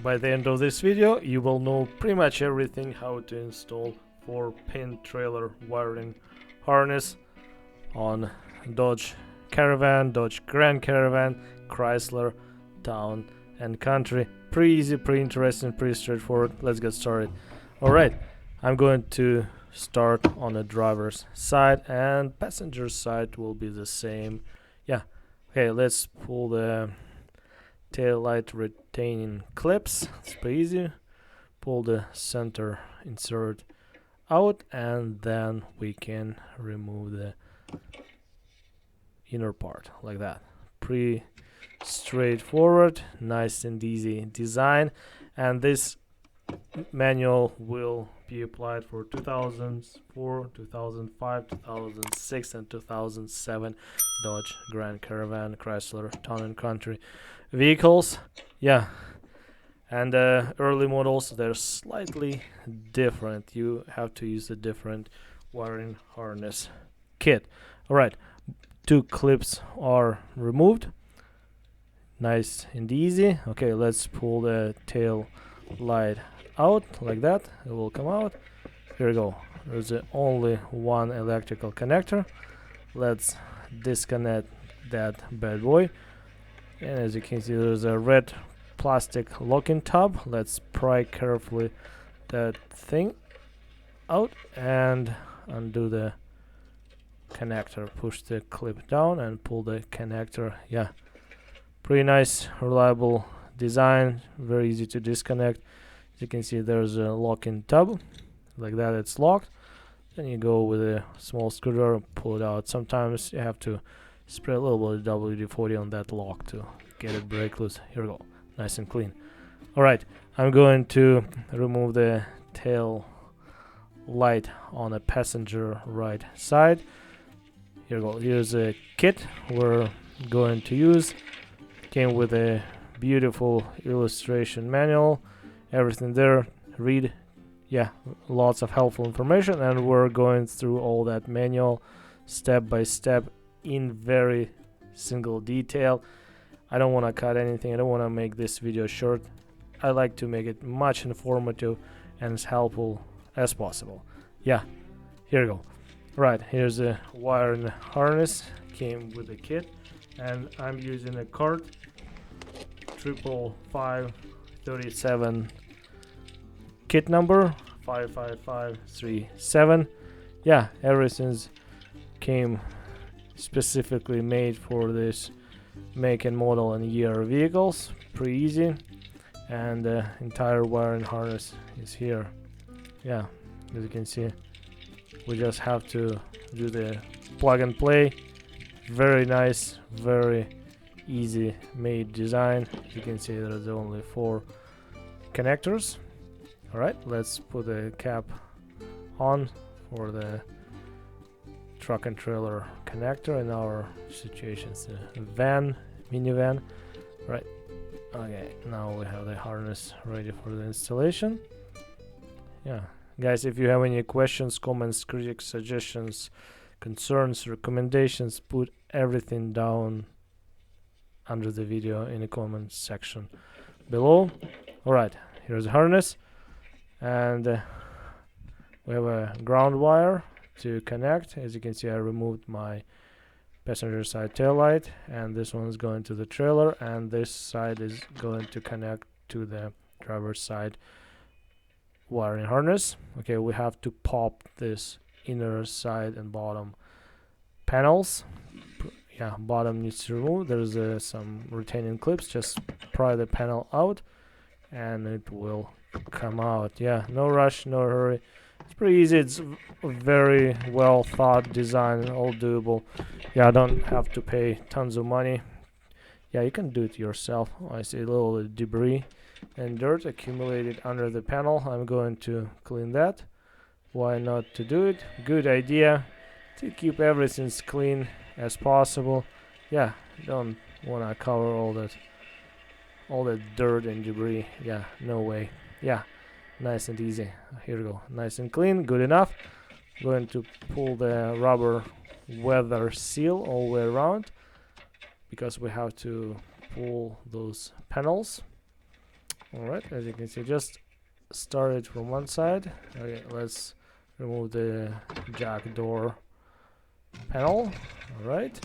By the end of this video, you will know pretty much everything how to install 4-pin trailer wiring harness on Dodge Caravan, Dodge Grand Caravan, Chrysler, Town and Country. Pretty easy, pretty interesting, pretty straightforward. Let's get started. Alright, I'm going to start on the driver's side and passenger side will be the same. Yeah, okay, let's pull the tail light retaining clips. It's pretty easy. Pull the center insert out and then we can remove the inner part like that. Pretty straightforward, nice and easy design, and this manual will be applied for 2004, 2005, 2006 and 2007 Dodge Grand Caravan, Chrysler, Town and Country vehicles. Yeah, and early models, they're slightly different. You have to use a different wiring harness kit. Alright, 2 clips are removed. Nice and easy. Okay, let's pull the tail light out like that. It will come out. Here we go. There's only one electrical connector. Let's disconnect that bad boy. And as you can see, there's a red plastic locking tab. Let's pry carefully that thing out and undo the connector. Push the clip down and pull the connector. Yeah, pretty nice, reliable design, very easy to disconnect. As you can see, there's a locking tab like that. It's locked. Then you go with a small screwdriver, pull it out. Sometimes you have to spray a little bit of WD-40 on that lock to get it break loose. Here we go, nice and clean. Alright, I'm going to remove the tail light on the passenger right side. Here we go. Here's a kit we're going to use. Came with a beautiful illustration manual, everything there. Read, yeah, lots of helpful information, and we're going through all that manual step by step in very single detail. I don't want to cut anything. I don't want to make this video short. I like to make it much informative and as helpful as possible. Yeah, here we go. Right, here's a wiring harness. Came with a kit, and I'm using a CURT 55537 kit number 55537. Yeah, everything's came specifically made for this make and model and year vehicles. Pretty easy, and the entire wiring harness is here. Yeah, as you can see, we just have to do the plug and play. Very nice, very easy made design. You can see there's only 4 connectors. Alright, let's put the cap on for the truck and trailer connector. In our situation, it's a van, minivan. Right, okay, now we have the harness ready for the installation. Yeah, guys, if you have any questions, comments, critiques, suggestions, concerns, recommendations, put everything down under the video in the comments section below. Alright, here's the harness, and we have a ground wire to connect. As you can see, I removed my passenger side tail light, and this one is going to the trailer, and this side is going to connect to the driver's side wiring harness. Okay, we have to pop this inner side and bottom panels. Yeah, bottom needs to remove. There's some retaining clips. Just pry the panel out and it will come out. Yeah, no rush, no hurry. It's pretty easy. It's a very well thought design, all doable. Yeah, I don't have to pay tons of money. Yeah, you can do it yourself. I see a little debris and dirt accumulated under the panel. I'm going to clean that. Why not to do it? Good idea to keep everything as clean as possible. Yeah, don't want to cover all that dirt and debris. Yeah, no way. Yeah, nice and easy. Here we go, nice and clean, good enough. Going to pull the rubber weather seal all the way around because we have to pull those panels. Alright, as you can see, just started from one side. Okay, let's remove the jack door panel. Alright,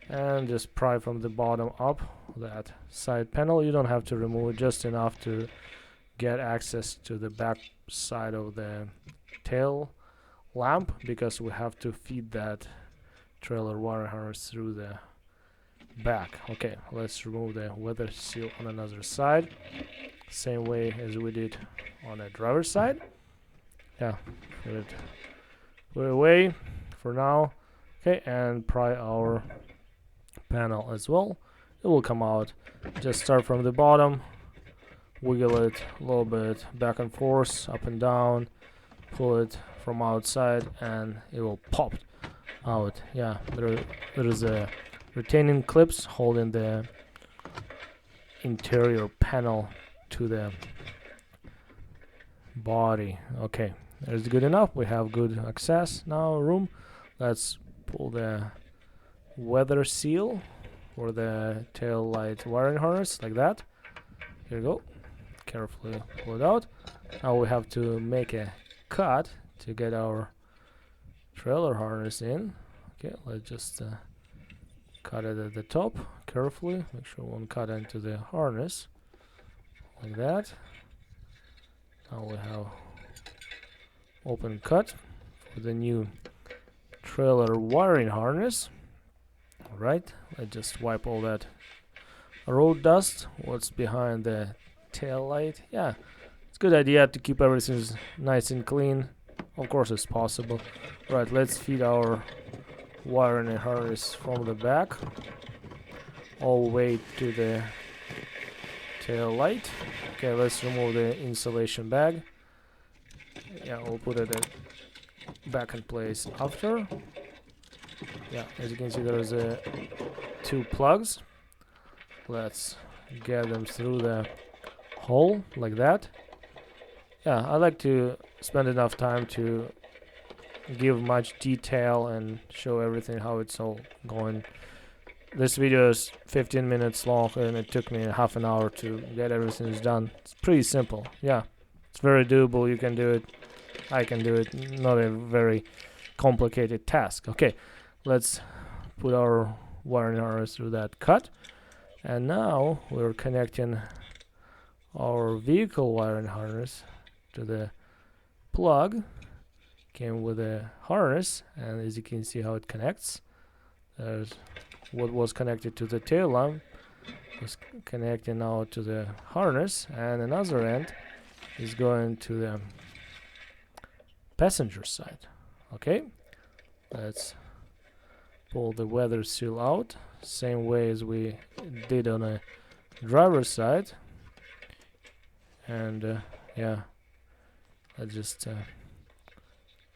and just pry from the bottom up that side panel. You don't have to remove it, just enough to get access to the back side of the tail lamp, because we have to feed that trailer wire harness through the back. Okay, let's remove the weather seal on another side, same way as we did on the driver's side. Yeah, put it away for now. Okay, and pry our panel as well. It will come out. Just start from the bottom, wiggle it a little bit back and forth, up and down, pull it from outside, and it will pop out. Yeah, there is a retaining clips holding the interior panel to the body. Okay, that's good enough. We have good access now, room. Let's pull the weather seal for the tail light wiring harness, like that. Here we go. Carefully pull it out. Now we have to make a cut to get our trailer harness in. Okay, let's just cut it at the top carefully. Make sure we won't cut into the harness, like that. Now we have open cut for the new trailer wiring harness. Alright, let's just wipe all that road dust, what's behind the tail light. Yeah, it's a good idea to keep everything nice and clean. Of course it's possible. Right, let's feed our wiring harness from the back all the way to the tail light. Okay, let's remove the insulation bag. Yeah, we'll put it back in place after. Yeah, as you can see, there's two plugs. Let's get them through the hole like that. Yeah, I like to spend enough time to give much detail and show everything how it's all going. This video is 15 minutes long and it took me half an hour to get everything done. It's pretty simple. Yeah, it's very doable. You can do it. I can do it. Not a very complicated task. Okay, let's put our wiring harness through that cut. And now we're connecting our vehicle wiring harness to the plug. Came with a harness, and as you can see how it connects. There's what was connected to the tail lamp is connecting now to the harness, and another end is going to the passenger side. Okay, let's pull the weather seal out, same way as we did on a driver's side. And yeah, let's just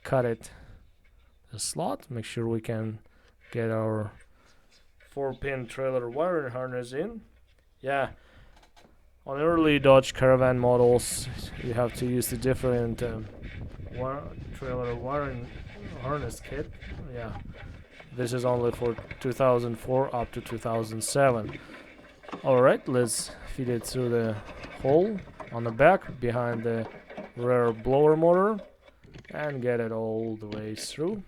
cut it the slot. Make sure we can get our 4-pin trailer wiring harness in. Yeah, on early Dodge Caravan models you have to use the different trailer wiring harness kit. Yeah, this is only for 2004 up to 2007. Alright, let's feed it through the hole on the back behind the rear blower motor and get it all the way through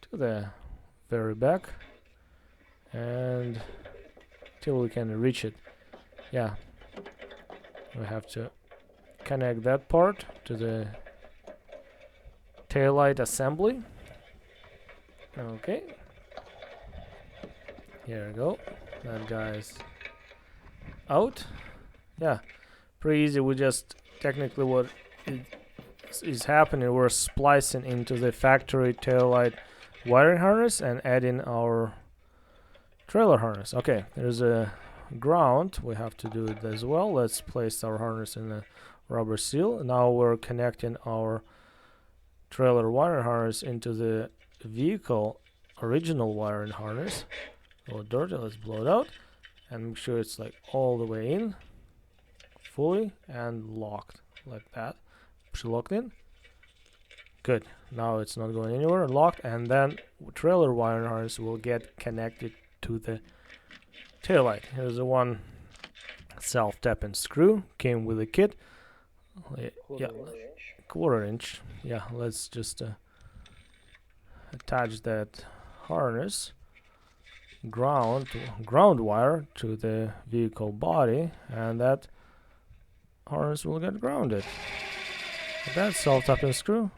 to the very back and till we can reach it. Yeah, we have to connect that part to the taillight assembly. Okay, here we go. That guy's out. Yeah, pretty easy. We just technically what is happening, we're splicing into the factory taillight wiring harness and adding our trailer harness. Okay, there's a ground. We have to do it as well. Let's place our harness in the rubber seal. Now we're connecting our trailer wiring harness into the vehicle original wiring harness. A little dirty. Let's blow it out and make sure it's like all the way in, fully and locked like that. Push it locked in. Good. Now it's not going anywhere. Locked, and then trailer wiring harness will get connected to the taillight. Here's the one self-tapping screw. Came with a kit. Yeah, quarter-inch. Yeah, let's just attach that harness ground wire to the vehicle body, and that harness will get grounded. That self-tapping screw.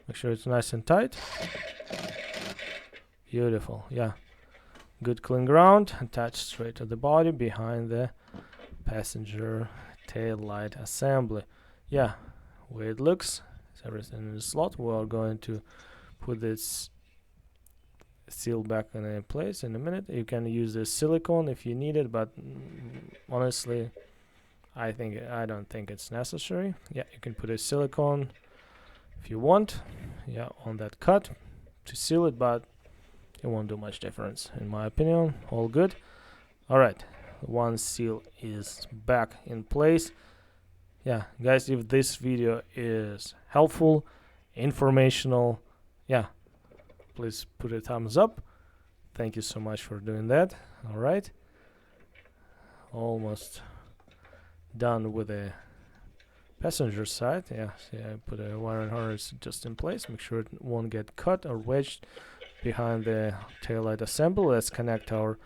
Make sure it's nice and tight. Beautiful. Yeah, good clean ground. Attached straight to the body behind the passenger tail light assembly. Yeah, way it looks. It's everything in the slot. We are going to put this seal back in place in a minute. You can use this silicone if you need it, but honestly, I don't think it's necessary. Yeah, you can put a silicone if you want, yeah, on that cut to seal it, but it won't do much difference in my opinion. All good. All right, one seal is back in place. Yeah, guys, if this video is helpful, informational, yeah, please put a thumbs up. Thank you so much for doing that. All right, almost done with the passenger side. Yeah, see, I put a wiring harness just in place. Make sure it won't get cut or wedged behind the taillight assembly. Let's connect our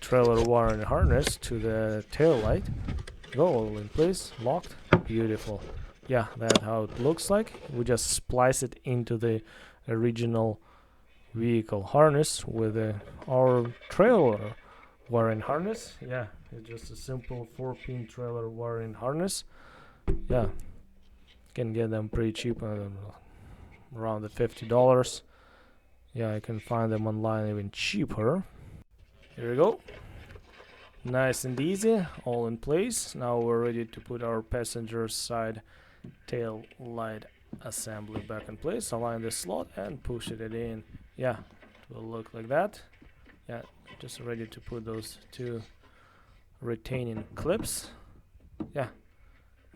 trailer wiring harness to the taillight. Go, all in place, locked. Beautiful. Yeah, that's how it looks like. We just splice it into the original vehicle harness with our trailer wiring harness. Yeah, it's just a simple 4-pin trailer wiring harness. Yeah, can get them pretty cheap, around the $50. Yeah, I can find them online even cheaper. Here we go. Nice and easy, all in place. Now we're ready to put our passenger side tail light assembly back in place. Align the slot and push it in. Yeah, it will look like that. Yeah, just ready to put those two retaining clips. Yeah,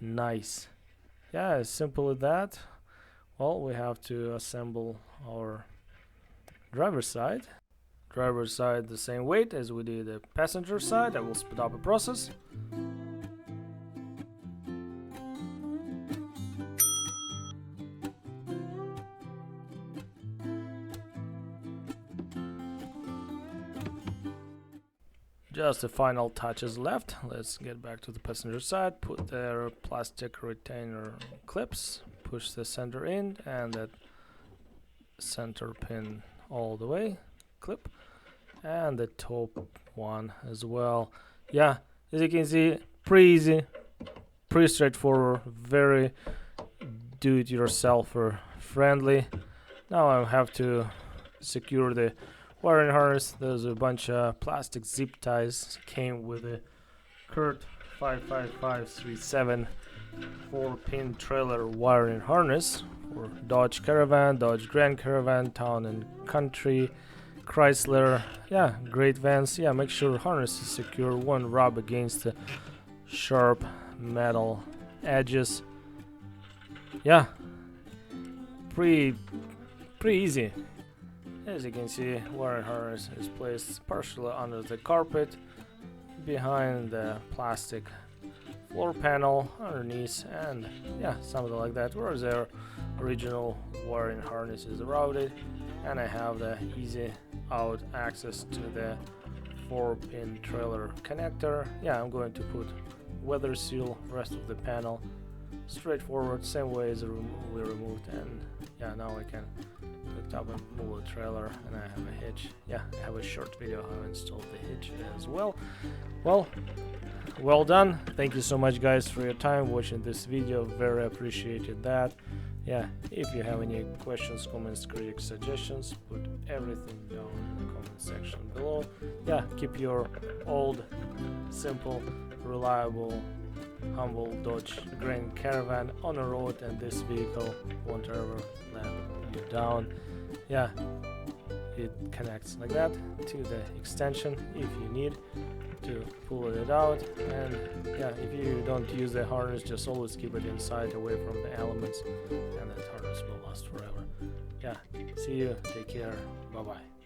nice. Yeah, as simple as that. Well, we have to assemble our driver's side. Driver's side the same weight as we did the passenger side. I will speed up the process. Just the final touches left. Let's get back to the passenger side. Put their plastic retainer clips. Push the center in and that center pin all the way. Clip. And the top one as well. Yeah, as you can see, pretty easy, pretty straightforward, very do-it-yourself friendly. Now I have to secure the wiring harness. There's a bunch of plastic zip ties. Came with a CURT 55537 4-pin trailer wiring harness for Dodge Caravan, Dodge Grand Caravan, Town and Country, Chrysler. Yeah, great vans. Yeah, make sure harness is secure, won't rub against the sharp metal edges. Yeah, pretty easy. As you can see, wiring harness is placed partially under the carpet, behind the plastic floor panel, underneath, and yeah, something like that. Whereas their original wiring harness is routed, and I have the easy out access to the 4-pin trailer connector. Yeah, I'm going to put weather seal rest of the panel. Straightforward, same way as we removed, and yeah, now I can pick up and pull the trailer, and I have a hitch. Yeah, I have a short video how I installed the hitch as well. Well done. Thank you so much, guys, for your time watching this video. Very appreciated that. Yeah, if you have any questions, comments, critics, suggestions, put everything down in the comment section below. Yeah, keep your old, simple, reliable, humble Dodge Grand Caravan on the road, and this vehicle won't ever let you down. Yeah, it connects like that to the extension if you need to pull it out, and yeah, if you don't use the harness, just always keep it inside, away from the elements, and that harness will last forever. Yeah, see you, take care, bye bye.